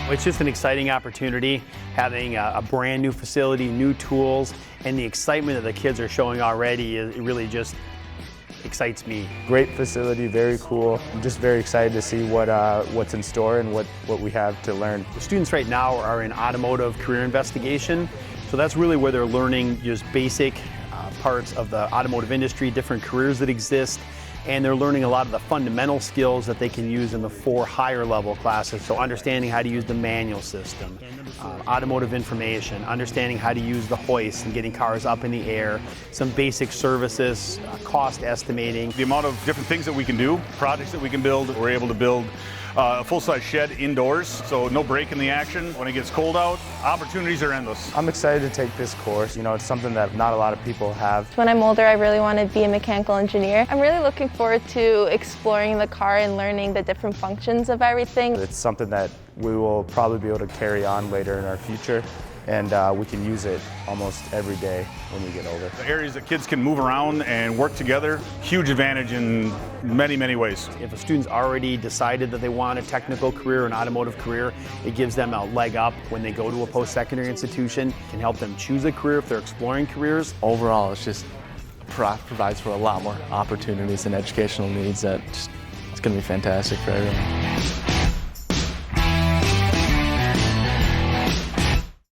It's just an exciting opportunity, having a brand new facility, new tools, and the excitement that the kids are showing already, it really just excites me. Great facility, very cool. I'm just very excited to see what's in store and what we have to learn. The students right now are in automotive career investigation, so that's really where they're learning just basic parts of the automotive industry, different careers that exist, and they're learning a lot of the fundamental skills that they can use in the 4 higher level classes. So understanding how to use the manual system, automotive information, understanding how to use the hoist and getting cars up in the air, some basic services, cost estimating. The amount of different things that we can do, projects that we can build, we're able to build a full-size shed indoors, so no break in the action. When it gets cold out, opportunities are endless. I'm excited to take this course. You know, it's something that not a lot of people have. When I'm older, I really want to be a mechanical engineer. I'm really looking forward to exploring the car and learning the different functions of everything. It's something that we will probably be able to carry on later in our future, and we can use it almost every day when we get older. The areas that kids can move around and work together, huge advantage in many, many ways. If a student's already decided that they want a technical career, an automotive career, it gives them a leg up when they go to a post-secondary institution. It can help them choose a career if they're exploring careers. Overall, it's just provides for a lot more opportunities and educational needs that it's going to be fantastic for everyone.